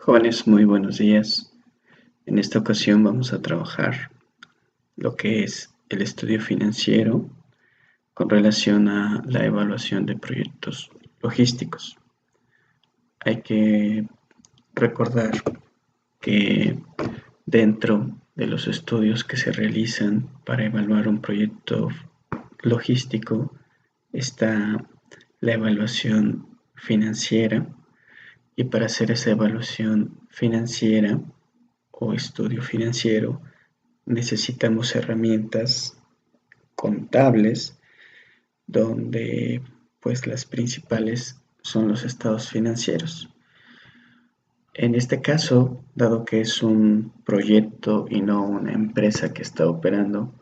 Jóvenes, muy buenos días. En esta ocasión vamos a trabajar lo que es el estudio financiero con relación a la evaluación de proyectos logísticos. Hay que recordar que dentro de los estudios que se realizan para evaluar un proyecto logístico está la evaluación financiera, y para hacer esa evaluación financiera o estudio financiero necesitamos herramientas contables donde pues las principales son los estados financieros. En este caso, dado que es un proyecto y no una empresa que está operando,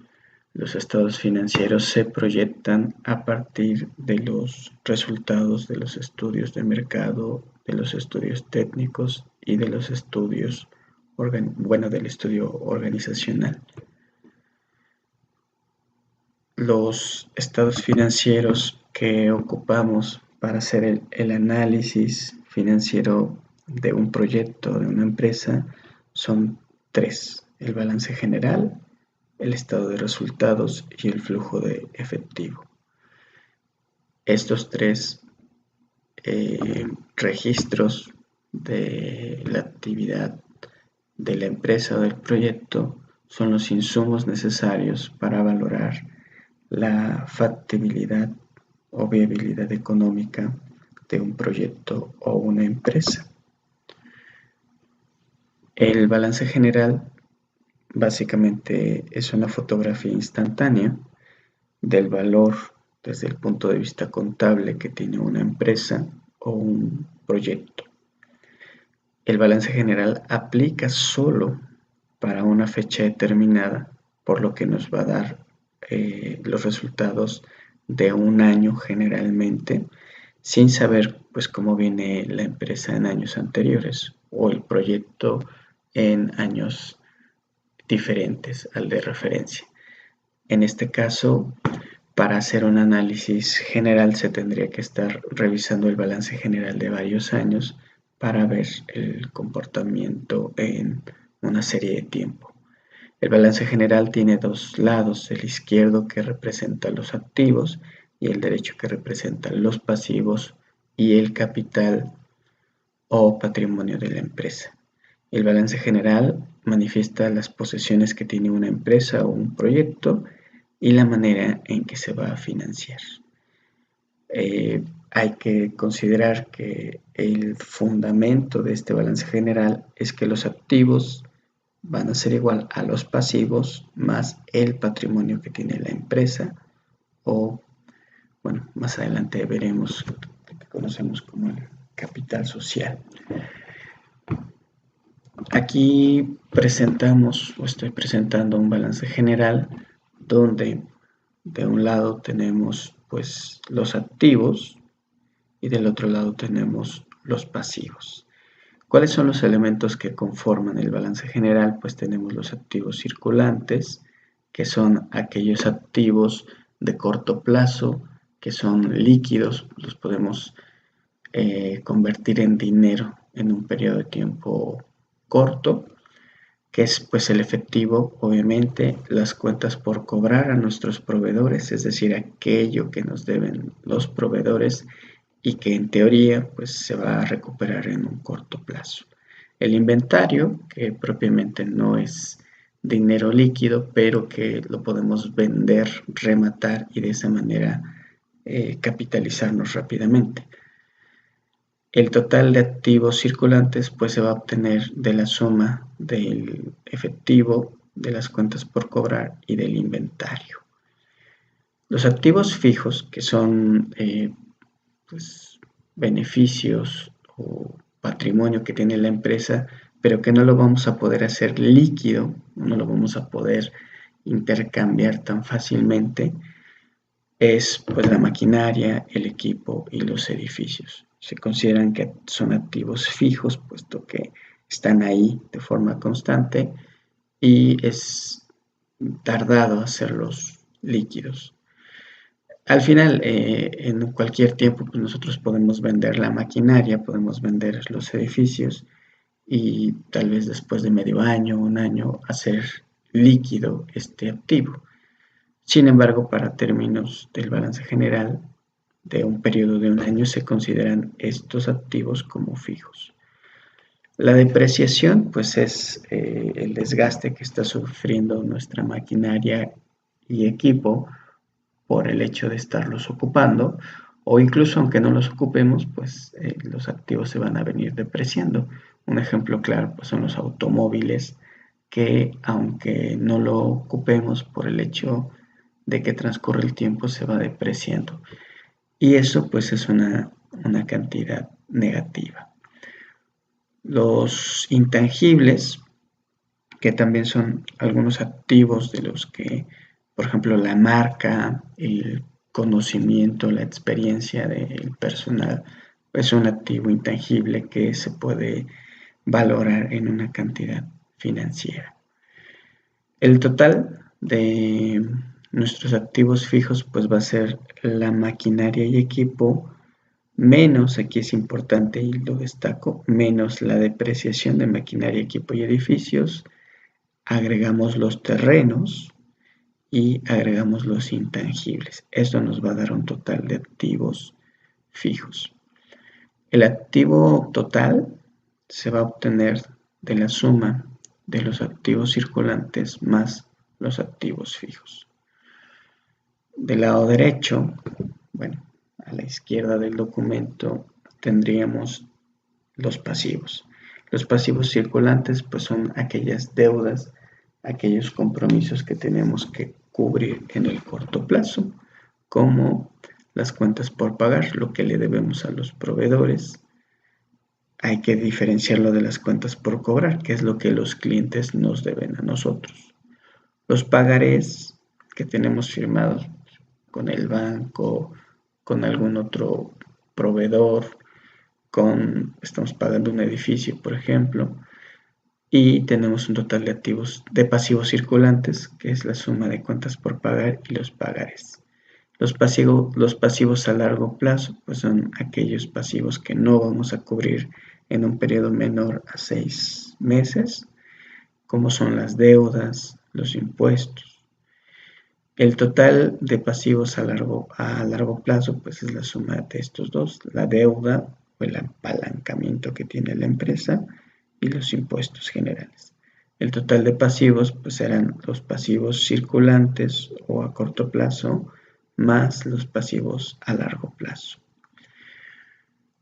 los estados financieros se proyectan a partir de los resultados de los estudios de mercado, de los estudios técnicos y de los estudios, del estudio organizacional. Los estados financieros que ocupamos para hacer el análisis financiero de un proyecto, de una empresa, son tres: el balance general, el estado de resultados y el flujo de efectivo. Estos tres registros de la actividad de la empresa o del proyecto son los insumos necesarios para valorar la factibilidad o viabilidad económica de un proyecto o una empresa. El balance general básicamente es una fotografía instantánea del valor desde el punto de vista contable que tiene una empresa o un proyecto. El balance general aplica solo para una fecha determinada, por lo que nos va a dar los resultados de un año generalmente, sin saber pues cómo viene la empresa en años anteriores o el proyecto en años diferentes al de referencia. En este caso, para hacer un análisis general se tendría que estar revisando el balance general de varios años para ver el comportamiento en una serie de tiempo. El balance general tiene dos lados: el izquierdo, que representa los activos, y el derecho, que representa los pasivos y el capital o patrimonio de la empresa. El balance general manifiesta las posesiones que tiene una empresa o un proyecto y la manera en que se va a financiar. Hay que considerar que el fundamento de este balance general es que los activos van a ser igual a los pasivos más el patrimonio que tiene la empresa, o bueno, más adelante veremos lo que conocemos como el capital social. Aquí estoy presentando un balance general donde de un lado tenemos pues los activos y del otro lado tenemos los pasivos. ¿Cuáles son los elementos que conforman el balance general? Pues tenemos los activos circulantes, que son aquellos activos de corto plazo, que son líquidos, los podemos convertir en dinero en un periodo de tiempo corto, que es pues el efectivo, obviamente, las cuentas por cobrar a nuestros proveedores, es decir, aquello que nos deben los proveedores y que en teoría pues se va a recuperar en un corto plazo. El inventario, que propiamente no es dinero líquido, pero que lo podemos vender, rematar y de esa manera capitalizarnos rápidamente. El total de activos circulantes pues se va a obtener de la suma del efectivo, de las cuentas por cobrar y del inventario. Los activos fijos, que son pues, beneficios o patrimonio que tiene la empresa, pero que no lo vamos a poder hacer líquido, no lo vamos a poder intercambiar tan fácilmente, es pues la maquinaria, el equipo y los edificios. Se consideran que son activos fijos, puesto que están ahí de forma constante y es tardado hacerlos líquidos. Al final, en cualquier tiempo, pues nosotros podemos vender la maquinaria, podemos vender los edificios y tal vez después de medio año, un año, hacer líquido este activo. Sin embargo, para términos del balance general de un periodo de un año se consideran estos activos como fijos. La depreciación, pues es el desgaste que está sufriendo nuestra maquinaria y equipo por el hecho de estarlos ocupando, o incluso aunque no los ocupemos, pues los activos se van a venir depreciando. Un ejemplo claro pues son los automóviles que aunque no lo ocupemos por el hecho de que transcurre el tiempo se va depreciando. Y eso pues es una cantidad negativa. Los intangibles, que también son algunos activos de los que, por ejemplo, la marca, el conocimiento, la experiencia del personal, es un activo intangible que se puede valorar en una cantidad financiera. El total de nuestros activos fijos pues va a ser la maquinaria y equipo menos, aquí es importante y lo destaco, menos la depreciación de maquinaria, equipo y edificios, agregamos los terrenos y agregamos los intangibles. Esto nos va a dar un total de activos fijos. El activo total se va a obtener de la suma de los activos circulantes más los activos fijos. Del lado derecho, bueno, a la izquierda del documento tendríamos los pasivos. Los pasivos circulantes pues son aquellas deudas, aquellos compromisos que tenemos que cubrir en el corto plazo, como las cuentas por pagar, lo que le debemos a los proveedores. Hay que diferenciarlo de las cuentas por cobrar, que es lo que los clientes nos deben a nosotros. Los pagarés que tenemos firmados con el banco, con algún otro proveedor, estamos pagando un edificio, por ejemplo, y tenemos un total de activos de pasivos circulantes, que es la suma de cuentas por pagar y los pagares. Los pasivos a largo plazo, pues son aquellos pasivos que no vamos a cubrir en un periodo menor a 6 meses, como son las deudas, los impuestos. El total de pasivos a largo plazo, pues es la suma de estos dos, la deuda o el apalancamiento que tiene la empresa y los impuestos generales. El total de pasivos, pues serán los pasivos circulantes o a corto plazo, más los pasivos a largo plazo.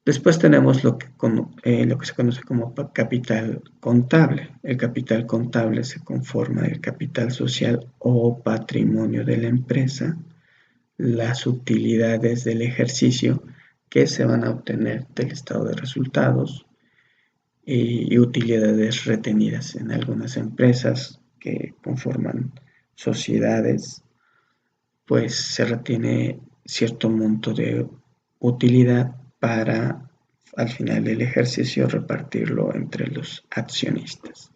Después tenemos lo que se conoce como capital contable. El capital contable se conforma del capital social o patrimonio de la empresa, las utilidades del ejercicio que se van a obtener del estado de resultados y utilidades retenidas en algunas empresas que conforman sociedades, pues se retiene cierto monto de utilidad para al final del ejercicio repartirlo entre los accionistas.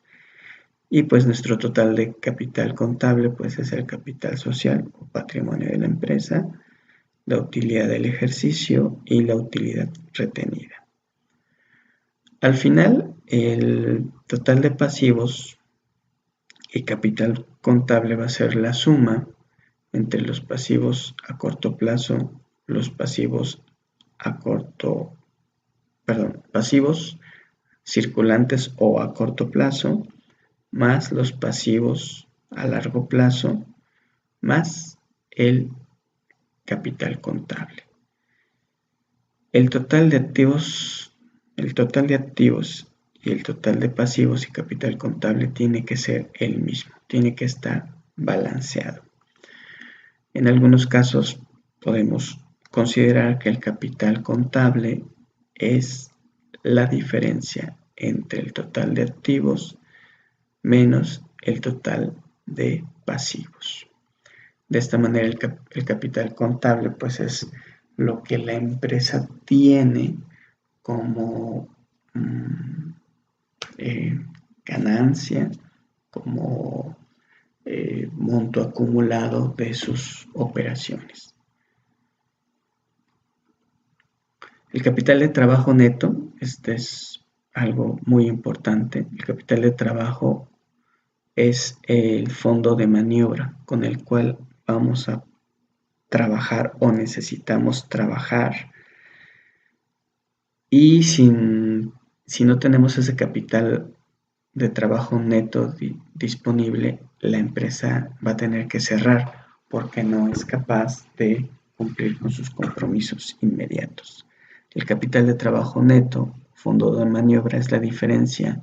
Y pues nuestro total de capital contable pues es el capital social o patrimonio de la empresa, la utilidad del ejercicio y la utilidad retenida. Al final, el total de pasivos y capital contable va a ser la suma entre los pasivos a corto plazo, los pasivos pasivos circulantes o a corto plazo, más los pasivos a largo plazo, más el capital contable. El total de activos y el total de pasivos y capital contable tiene que ser el mismo, tiene que estar balanceado. En algunos casos podemos considerar que el capital contable es la diferencia entre el total de activos menos el total de pasivos. De esta manera el capital contable pues es lo que la empresa tiene como ganancia, como monto acumulado de sus operaciones. El capital de trabajo neto, este es algo muy importante. El capital de trabajo es el fondo de maniobra con el cual vamos a trabajar o necesitamos trabajar, y si no tenemos ese capital de trabajo neto disponible, la empresa va a tener que cerrar porque no es capaz de cumplir con sus compromisos inmediatos. El capital de trabajo neto, fondo de maniobra, es la diferencia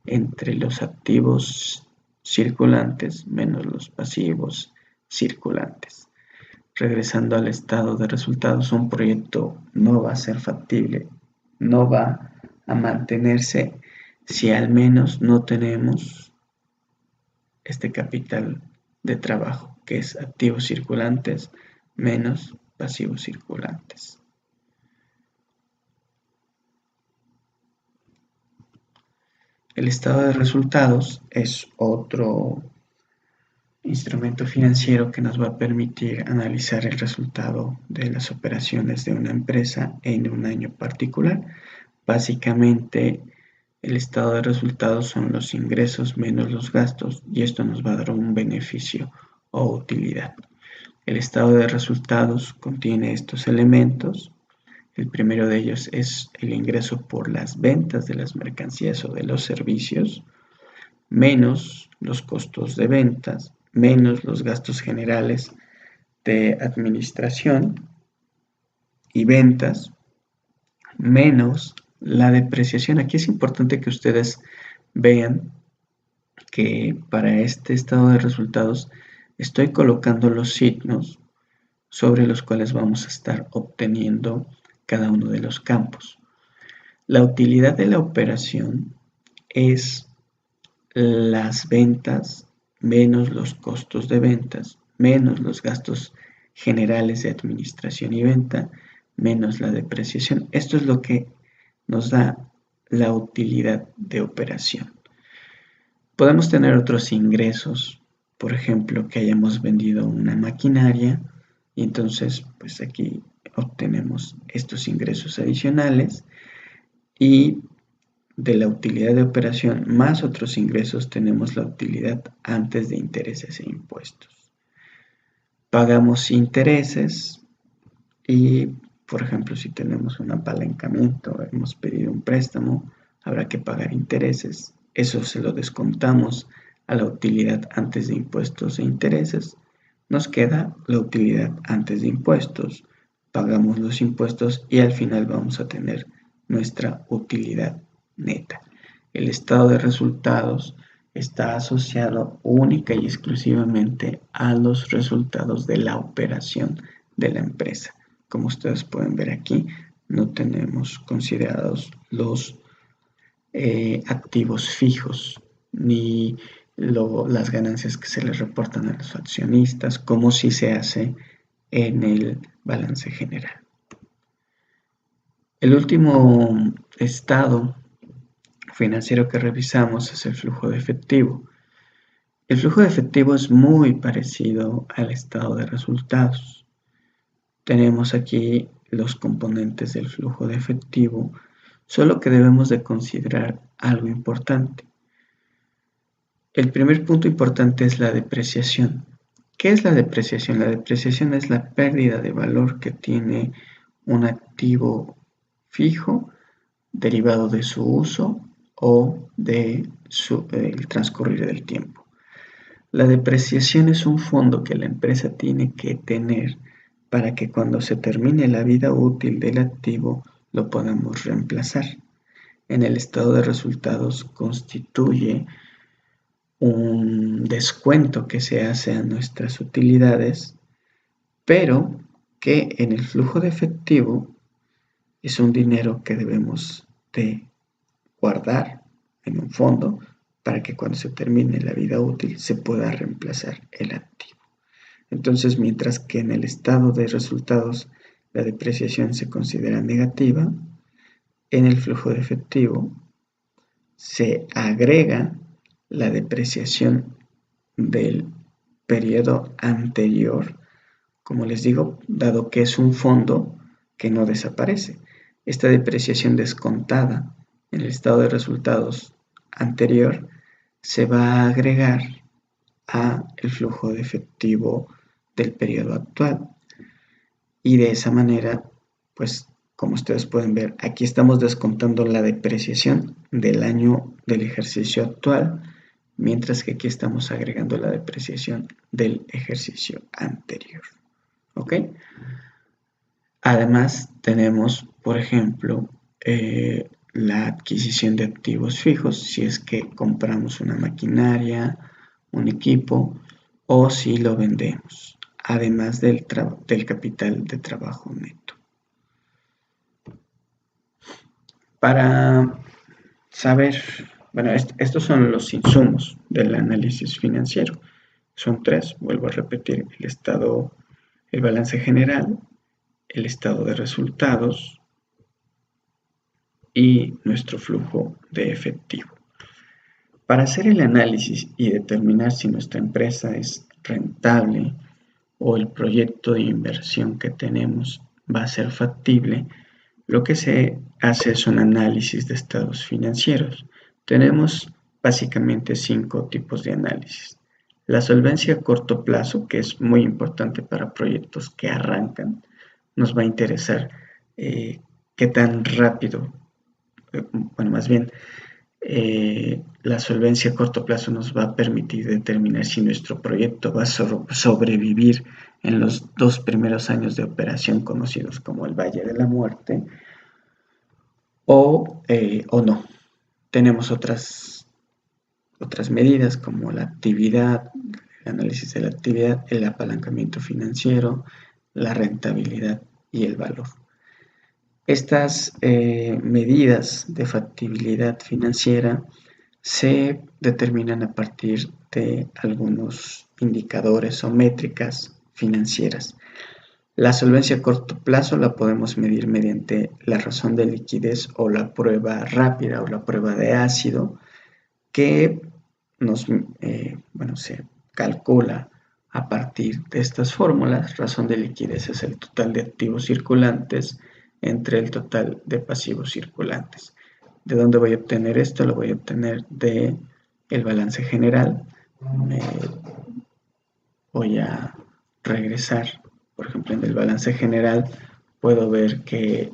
entre los activos circulantes menos los pasivos circulantes. Regresando al estado de resultados, un proyecto no va a ser factible, no va a mantenerse si al menos no tenemos este capital de trabajo, que es activos circulantes menos pasivos circulantes. El estado de resultados es otro instrumento financiero que nos va a permitir analizar el resultado de las operaciones de una empresa en un año particular. Básicamente, el estado de resultados son los ingresos menos los gastos, y esto nos va a dar un beneficio o utilidad. El estado de resultados contiene estos elementos. El primero de ellos es el ingreso por las ventas de las mercancías o de los servicios, menos los costos de ventas, menos los gastos generales de administración y ventas, menos la depreciación. Aquí es importante que ustedes vean que para este estado de resultados estoy colocando los signos sobre los cuales vamos a estar obteniendo cada uno de los campos. La utilidad de la operación es las ventas menos los costos de ventas, menos los gastos generales de administración y venta, menos la depreciación. Esto es lo que nos da la utilidad de operación. Podemos tener otros ingresos, por ejemplo, que hayamos vendido una maquinaria y entonces pues aquí obtenemos estos ingresos adicionales, y de la utilidad de operación más otros ingresos tenemos la utilidad antes de intereses e impuestos. Pagamos intereses y, por ejemplo, si tenemos un apalancamiento, hemos pedido un préstamo, habrá que pagar intereses. Eso se lo descontamos a la utilidad antes de impuestos e intereses. Nos queda la utilidad antes de impuestos. Pagamos los impuestos y al final vamos a tener nuestra utilidad neta. El estado de resultados está asociado única y exclusivamente a los resultados de la operación de la empresa. Como ustedes pueden ver aquí, no tenemos considerados los activos fijos ni las ganancias que se les reportan a los accionistas, como si se hace en el balance general. El último estado financiero que revisamos es el flujo de efectivo. El flujo de efectivo es muy parecido al estado de resultados. Tenemos aquí los componentes del flujo de efectivo, solo que debemos de considerar algo importante. El primer punto importante es la depreciación. ¿Qué es la depreciación? La depreciación es la pérdida de valor que tiene un activo fijo derivado de su uso o del transcurrir del tiempo. La depreciación es un fondo que la empresa tiene que tener para que cuando se termine la vida útil del activo lo podamos reemplazar. En el estado de resultados constituye un descuento que se hace a nuestras utilidades, pero que en el flujo de efectivo es un dinero que debemos de guardar en un fondo para que cuando se termine la vida útil se pueda reemplazar el activo. Entonces, mientras que en el estado de resultados la depreciación se considera negativa, en el flujo de efectivo se agrega la depreciación del periodo anterior, como les digo, dado que es un fondo que no desaparece. Esta depreciación descontada en el estado de resultados anterior, se va a agregar a el flujo de efectivo del periodo actual. Y de esa manera, pues como ustedes pueden ver, aquí estamos descontando la depreciación del año del ejercicio actual, mientras que aquí estamos agregando la depreciación del ejercicio anterior. ¿Ok? Además, tenemos, por ejemplo, la adquisición de activos fijos, si es que compramos una maquinaria, un equipo, o si lo vendemos, además del capital de trabajo neto. Para saber, bueno, estos son los insumos del análisis financiero. Son tres, vuelvo a repetir, el balance general, el estado de resultados y nuestro flujo de efectivo. Para hacer el análisis y determinar si nuestra empresa es rentable o el proyecto de inversión que tenemos va a ser factible, lo que se hace es un análisis de estados financieros. Tenemos básicamente 5 tipos de análisis. La solvencia a corto plazo, que es muy importante para proyectos que arrancan, nos va a interesar qué tan rápido, bueno, más bien, la solvencia a corto plazo nos va a permitir determinar si nuestro proyecto va a sobrevivir en los 2 primeros años de operación conocidos como el Valle de la Muerte o no. Tenemos otras medidas como la actividad, el análisis de la actividad, el apalancamiento financiero, la rentabilidad y el valor. Estas medidas de factibilidad financiera se determinan a partir de algunos indicadores o métricas financieras. La solvencia a corto plazo la podemos medir mediante la razón de liquidez o la prueba rápida o la prueba de ácido, que se calcula a partir de estas fórmulas. Razón de liquidez es el total de activos circulantes entre el total de pasivos circulantes. ¿De dónde voy a obtener esto? Lo voy a obtener de el balance general. Voy a regresar, por ejemplo, en el balance general puedo ver que